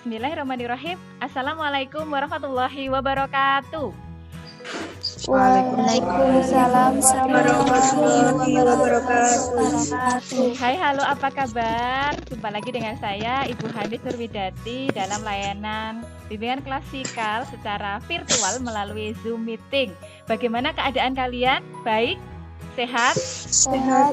Bismillahirrahmanirrahim. Assalamualaikum warahmatullahi wabarakatuh. Waalaikumsalam warahmatullahi wabarakatuh. Hai, halo, apa kabar? Jumpa lagi dengan saya, Ibu Hanis Nurwidati, dalam layanan bimbingan klasikal secara virtual melalui Zoom Meeting. Bagaimana keadaan kalian? Baik? Sehat? Sehat.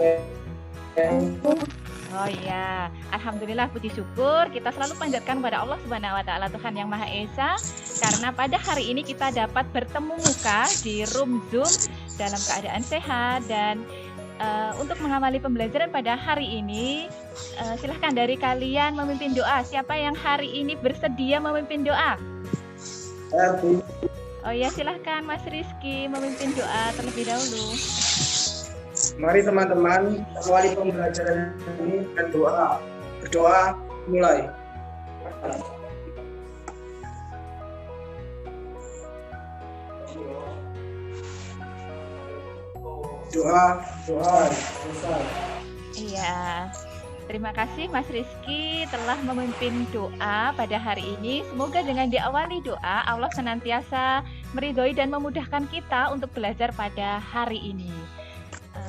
Oh iya, alhamdulillah, puji syukur kita selalu panjatkan kepada Allah Subhanahu wa taala, Tuhan yang Maha Esa, karena pada hari ini kita dapat bertemu muka di room Zoom dalam keadaan sehat. Dan untuk mengawali pembelajaran pada hari ini, silahkan dari kalian memimpin doa. Siapa yang hari ini bersedia memimpin doa? Oh ya, silahkan Mas Rizky memimpin doa terlebih dahulu. Mari teman-teman awali pembelajaran ini dengan doa. Berdoa mulai. Doa. Iya. Terima kasih Mas Rizky telah memimpin doa pada hari ini. Semoga dengan diawali doa, Allah senantiasa meridhoi dan memudahkan kita untuk belajar pada hari ini.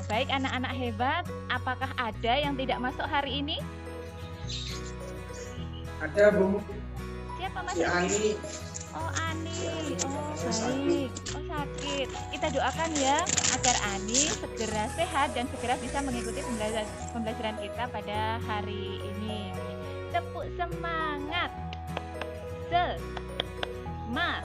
Baik anak-anak hebat, apakah ada yang tidak masuk hari ini? Ada, Bu. Siapa Mas? Si Ani. Oh, Ani. Oh, baik. Oh, sakit. Kita doakan ya agar Ani segera sehat dan segera bisa mengikuti pembelajaran kita pada hari ini. Tepuk semangat. Semangat.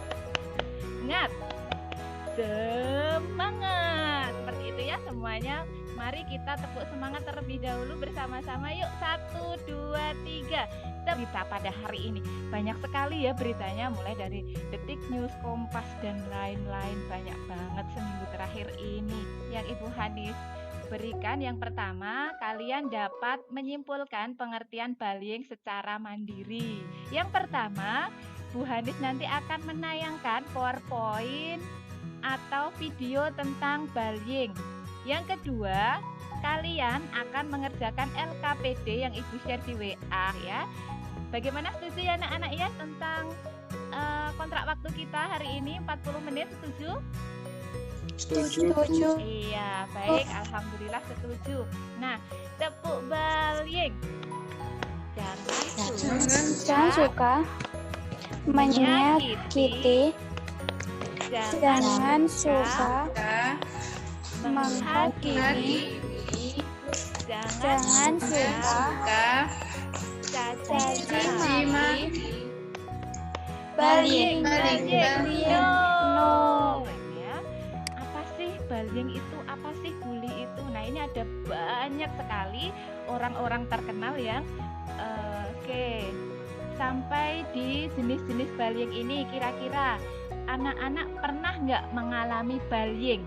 Semangat. Seperti itu ya semuanya. Mari kita tepuk semangat terlebih dahulu bersama-sama. Yuk, 1, 2, 3. Berita pada hari ini banyak sekali ya beritanya, mulai dari Detik News, Kompas, dan lain-lain. Banyak banget seminggu terakhir ini yang Ibu Hanis berikan. Yang pertama, kalian dapat menyimpulkan pengertian bullying secara mandiri. Yang pertama, Bu Hanis nanti akan menayangkan PowerPoint atau video tentang bullying. Yang kedua, kalian akan mengerjakan LKPD yang Ibu share di WA ya. Bagaimana, setuju ya anak-anak ya tentang kontrak waktu kita hari ini 40 menit, setuju? Setuju. Iya, baik, alhamdulillah setuju. Nah, tepuk bullying. Jangan suka menyakiti. Jangan suka menghakimi. Jangan suka caci maki. Bullying. No. Ya. Apa sih bullying itu? Apa sih bully itu? Nah, ini ada banyak sekali orang-orang terkenal yang sampai di jenis-jenis bullying ini. Kira-kira anak-anak pernah nggak mengalami bullying?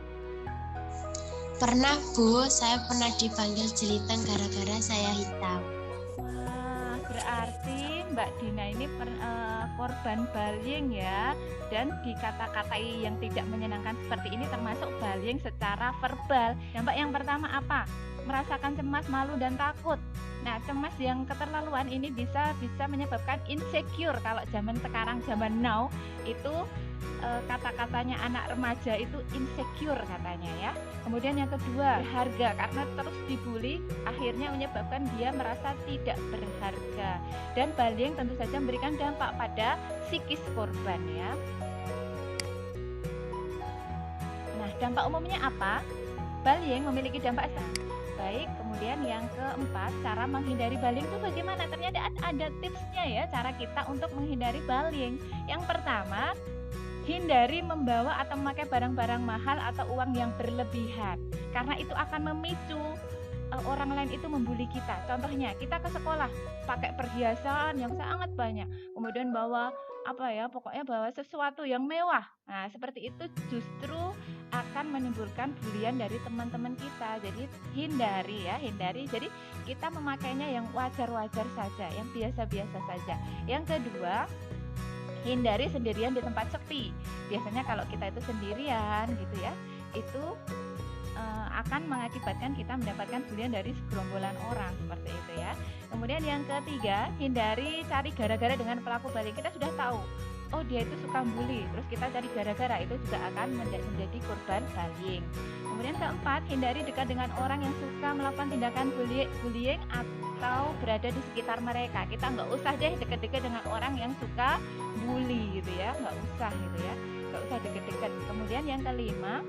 Pernah, Bu. Saya pernah dipanggil jeliteng gara-gara saya hitam. Wah, berarti Mbak Dina ini korban bullying ya. Dan dikata-katai yang tidak menyenangkan seperti ini termasuk bullying secara verbal. Dampak yang pertama apa? Merasakan cemas, malu, dan takut. Nah, cemas yang keterlaluan ini bisa menyebabkan insecure. Kalau zaman sekarang, zaman now, itu kata-katanya anak remaja itu insecure katanya ya. Kemudian yang kedua, berharga, karena terus dibully akhirnya menyebabkan dia merasa tidak berharga. Dan bullying tentu saja memberikan dampak pada psikis korban ya. Nah, dampak umumnya apa? Bullying memiliki dampak baik. Kemudian yang keempat, cara menghindari bullying itu bagaimana? Ternyata ada tipsnya ya, cara kita untuk menghindari bullying. Yang pertama, hindari membawa atau memakai barang-barang mahal atau uang yang berlebihan, karena itu akan memicu orang lain itu membuli kita. Contohnya, kita ke sekolah pakai perhiasan yang sangat banyak, kemudian bawa pokoknya bawa sesuatu yang mewah. Nah, seperti itu justru akan menimbulkan bulian dari teman-teman kita. Jadi hindari. Jadi kita memakainya yang wajar-wajar saja, yang biasa-biasa saja. Yang kedua, hindari sendirian di tempat sepi. Biasanya kalau kita itu sendirian gitu ya, itu akan mengakibatkan kita mendapatkan bulian dari segerombolan orang seperti itu ya. Kemudian yang ketiga, hindari cari gara-gara dengan pelaku baling. Kita sudah tahu, oh dia itu suka bully, terus kita cari gara-gara, itu juga akan menjadi korban baling. Kemudian keempat, hindari dekat dengan orang yang suka melakukan tindakan bullying atau berada di sekitar mereka. Kita nggak usah deh deket-deket dengan orang yang suka bully gitu ya, nggak usah gitu ya, nggak usah deket-deket. Kemudian yang kelima,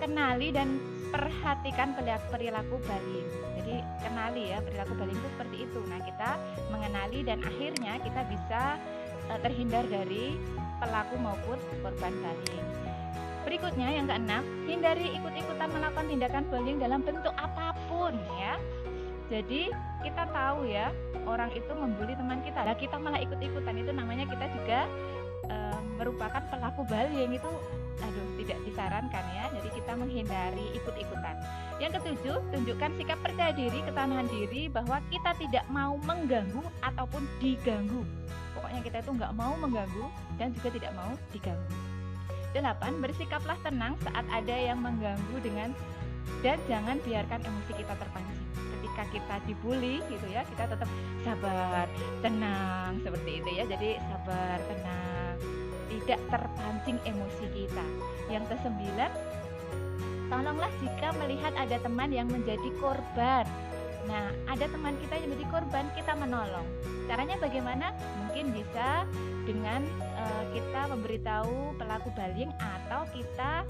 kenali dan perhatikan perilaku baling. Jadi kenali ya perilaku baling itu seperti itu. Nah, kita mengenali dan akhirnya kita bisa terhindar dari pelaku maupun korban baling. Berikutnya yang keenam, hindari ikut-ikutan melakukan tindakan bullying dalam bentuk apapun ya. Jadi kita tahu ya, orang itu membuli teman kita, lah kita malah ikut-ikutan, itu namanya kita juga merupakan pelaku bullying. Itu tidak disarankan ya. Jadi kita menghindari ikut-ikutan. Yang ketujuh, tunjukkan sikap percaya diri, ketahanan diri bahwa kita tidak mau mengganggu ataupun diganggu. Pokoknya kita itu nggak mau mengganggu dan juga tidak mau diganggu. 8. Bersikaplah tenang saat ada yang mengganggu dan jangan biarkan emosi kita terpancing. Ketika kita dibully gitu ya, kita tetap sabar, tenang seperti itu ya. Jadi sabar, tenang, tidak terpancing emosi kita. Yang ke-9, tolonglah jika melihat ada teman yang menjadi korban. Nah, ada teman kita yang menjadi korban, kita menolong. Caranya bagaimana? Mungkin bisa dengan kita memberitahu pelaku bullying atau kita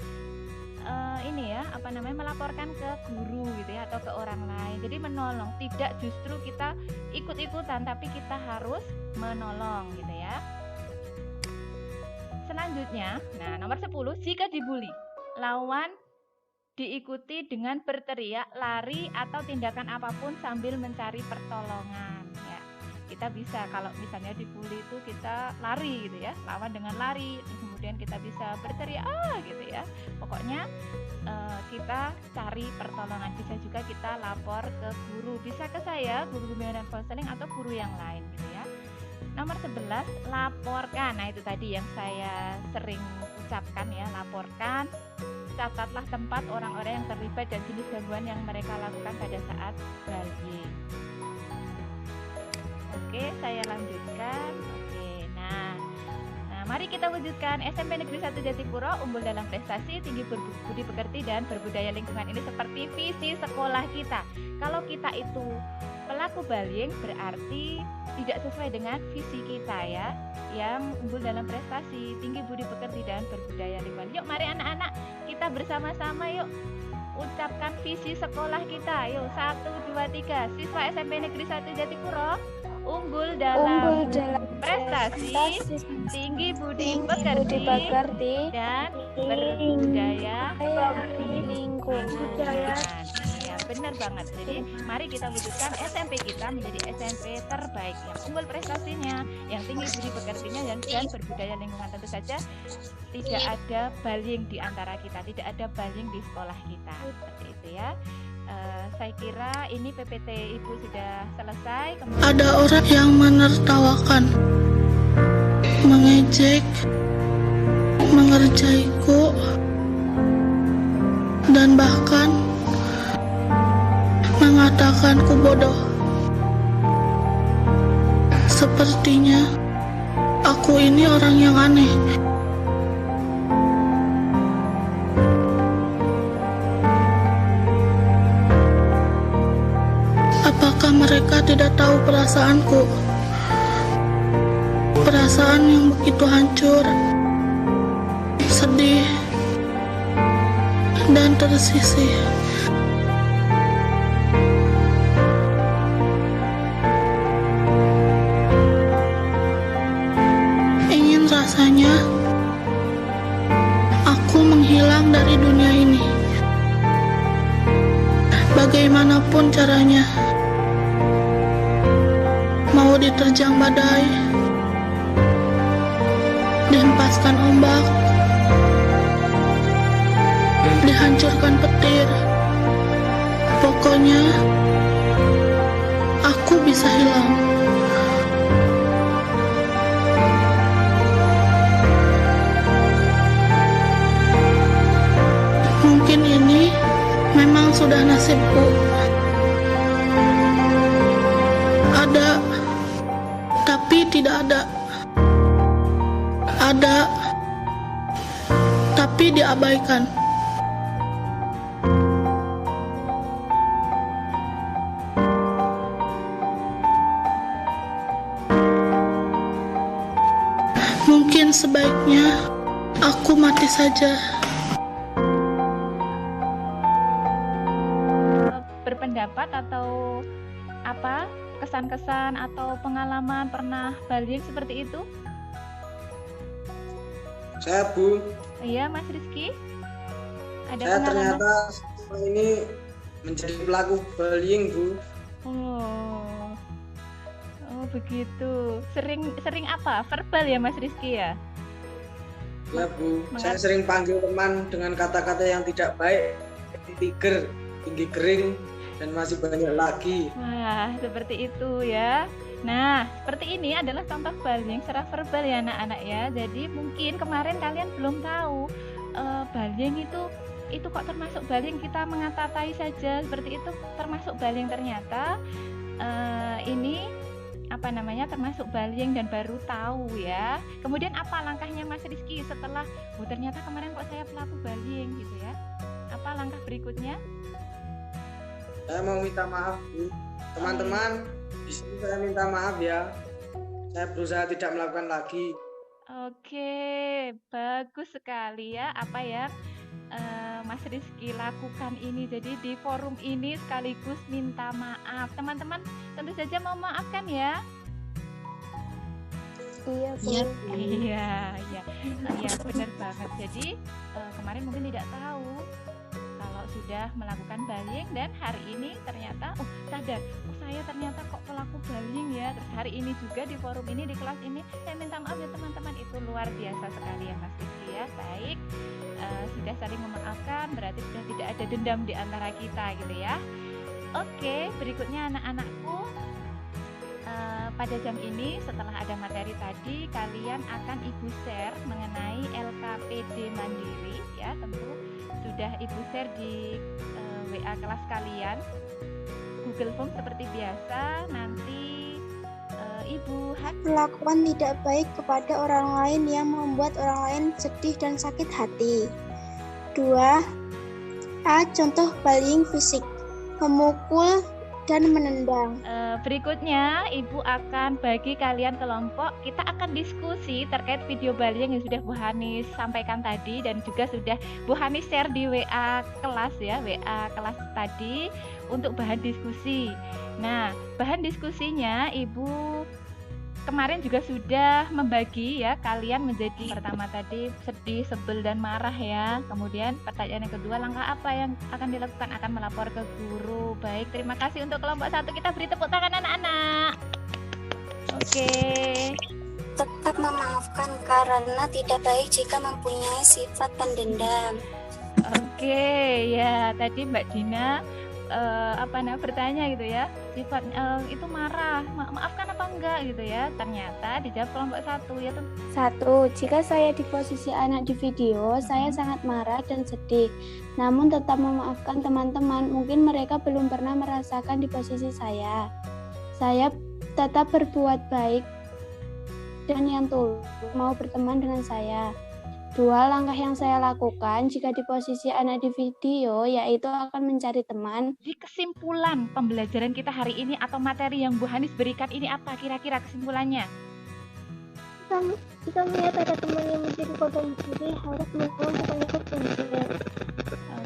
melaporkan ke guru gitu ya, atau ke orang lain. Jadi menolong, tidak justru kita ikut-ikutan, tapi kita harus menolong gitu ya. Selanjutnya, nomor 10, jika dibully, lawan diikuti dengan berteriak, lari, atau tindakan apapun sambil mencari pertolongan ya. Kita bisa, kalau misalnya dibully itu kita lari gitu ya, lawan dengan lari, kemudian kita bisa berteriak gitu ya. Pokoknya kita cari pertolongan. Bisa juga kita lapor ke guru, bisa ke saya, guru bimbingan dan konseling, atau guru yang lain gitu ya. Nomor 11, laporkan. Nah, itu tadi yang saya sering ucapkan ya, laporkan. Catatlah tempat orang-orang yang terlibat dan jenis gangguan yang mereka lakukan pada saat bullying. Oke, saya lanjutkan. Oke, nah mari kita wujudkan SMP Negeri 1 Jatipuro unggul dalam prestasi, tinggi budi pekerti dan berbudaya lingkungan. Ini seperti visi sekolah kita. Kalau kita itu pelaku bullying, berarti tidak sesuai dengan visi kita ya, yang unggul dalam prestasi, tinggi budi pekerti dan berbudaya lingkungan. Yuk mari anak-anak, kita bersama-sama yuk ucapkan visi sekolah kita. Yuk 1, 2, 3. Siswa SMP Negeri 1 Jatipuro unggul dalam prestasi, tinggi budi pekerti dan berbudaya lingkungan. Ya, benar banget. Jadi mari kita wujudkan SMP kita menjadi SMP terbaik, yang unggul prestasinya, yang tinggi budi pekertinya dan berbudaya lingkungan. Tentu saja tidak ada bullying di antara kita, tidak ada bullying di sekolah kita. Seperti itu ya. Saya kira ini PPT Ibu sudah selesai. Ada orang yang menertawakan, mengejek, mengerjaiku, dan bahkan mengatakanku bodoh. Sepertinya aku ini orang yang aneh. Apakah mereka tidak tahu perasaanku? Perasaan yang begitu hancur, sedih, dan tersisih. Ingin rasanya aku menghilang dari dunia ini. Bagaimanapun caranya, mau diterjang badai, dihempaskan ombak, dihancurkan petir, pokoknya aku bisa hilang. Mungkin ini memang sudah nasibku. Ada, tapi tidak ada. Ada, tapi diabaikan. Mungkin sebaiknya aku mati saja. Berpendapat atau apa kesan-kesan atau pengalaman pernah bullying seperti itu? Saya Bu, Iya, Mas Rizky. Ada saya pengalaman? ternyata selama ini menjadi pelaku bullying Bu. Oh, oh begitu. Sering apa? Verbal ya, Mas Rizky ya? Ya Bu, saya sering panggil teman dengan kata-kata yang tidak baik, tiger, tinggi kering, dan masih banyak lagi. Wah, seperti itu ya. Nah, seperti ini adalah contoh bullying secara verbal ya anak-anak ya. Jadi mungkin kemarin kalian belum tahu bullying itu kok termasuk bullying, kita mengata-atai saja seperti itu termasuk bullying, ternyata ini apa namanya termasuk bullying dan baru tahu ya. Kemudian apa langkahnya Mas Rizky setelah ternyata kemarin kok saya pelaku bullying gitu ya. Apa langkah berikutnya? Saya mau minta maaf Bu. Teman-teman, di sini saya minta maaf ya. Saya berusaha tidak melakukan lagi. Oke, bagus sekali ya apa yang Mas Rizky lakukan ini. Jadi di forum ini sekaligus minta maaf. Teman-teman tentu saja mau maafkan ya. Iya, Bu. Iya, Iya benar banget. Jadi kemarin mungkin tidak tahu kalau sudah melakukan bullying dan hari ini ternyata sadar, saya ternyata kok pelaku bullying ya. Terus hari ini juga di forum ini, di kelas ini saya minta maaf ya teman-teman. Itu luar biasa sekali ya Mas Rizky ya. Baik, sudah saling memaafkan, berarti sudah tidak ada dendam di antara kita gitu ya. Oke, berikutnya anak-anakku, pada jam ini setelah ada materi tadi kalian akan Ibu share mengenai LKPD Mandiri ya. Tentu sudah Ibu share di WA kelas kalian, Google Form seperti biasa. Nanti Ibu Perlakuan tidak baik kepada orang lain yang membuat orang lain sedih dan sakit hati. 2. A. Contoh bullying fisik, memukul dan menendang. Berikutnya Ibu akan bagi kalian kelompok. Kita akan diskusi terkait video bullying yang sudah Bu Hanis sampaikan tadi dan juga sudah Bu Hanis share di WA kelas ya, WA kelas tadi untuk bahan diskusi. Nah, bahan diskusinya Ibu kemarin juga sudah membagi ya kalian menjadi pertama tadi sedih, sebel dan marah ya. Kemudian pertanyaan yang kedua, langkah apa yang akan dilakukan? Akan melapor ke guru. Baik, terima kasih untuk kelompok 1. Kita beri tepuk tangan anak-anak. Oke. Tetap memaafkan karena tidak baik jika mempunyai sifat pendendam. Oke, ya tadi Mbak Dina bertanya gitu ya, sifat itu marah, maafkan apa enggak gitu ya. Ternyata dijawab kelompok 1 ya. 1. Jika saya di posisi anak di video, saya sangat marah dan sedih. Namun tetap memaafkan teman-teman, mungkin mereka belum pernah merasakan di posisi saya. Saya tetap berbuat baik dan yang tulus mau berteman dengan saya. 2. Langkah yang saya lakukan jika di posisi anak di video yaitu akan mencari teman. Di kesimpulan pembelajaran kita hari ini atau materi yang Bu Hanis berikan ini apa kira-kira kesimpulannya? Jika melihat ada teman yang menjadi korban bully, harus menolong bukan ikut punjir.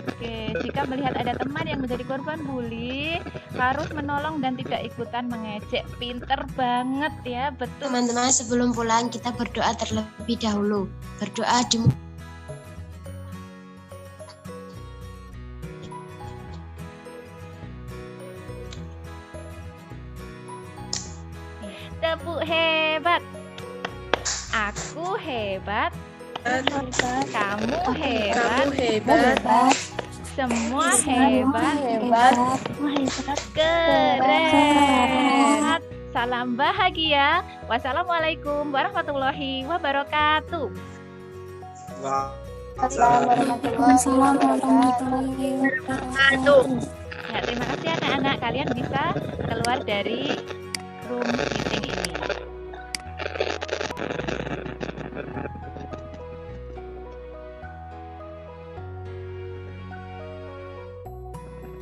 Oke, jika melihat ada teman yang menjadi korban bully, harus menolong dan tidak ikutan mengejek. Pinter banget ya, betul. teman-teman, sebelum pulang kita berdoa terlebih dahulu. Berdoa di Tepuk hebat. Aku hebat. Kamu hebat. Semua hebat. Keren. Salam bahagia. Wassalamualaikum warahmatullahi wabarakatuh. Assalamualaikum warahmatullahi wabarakatuh. Ya, terima kasih anak-anak, kalian bisa keluar dari classroom meeting ini.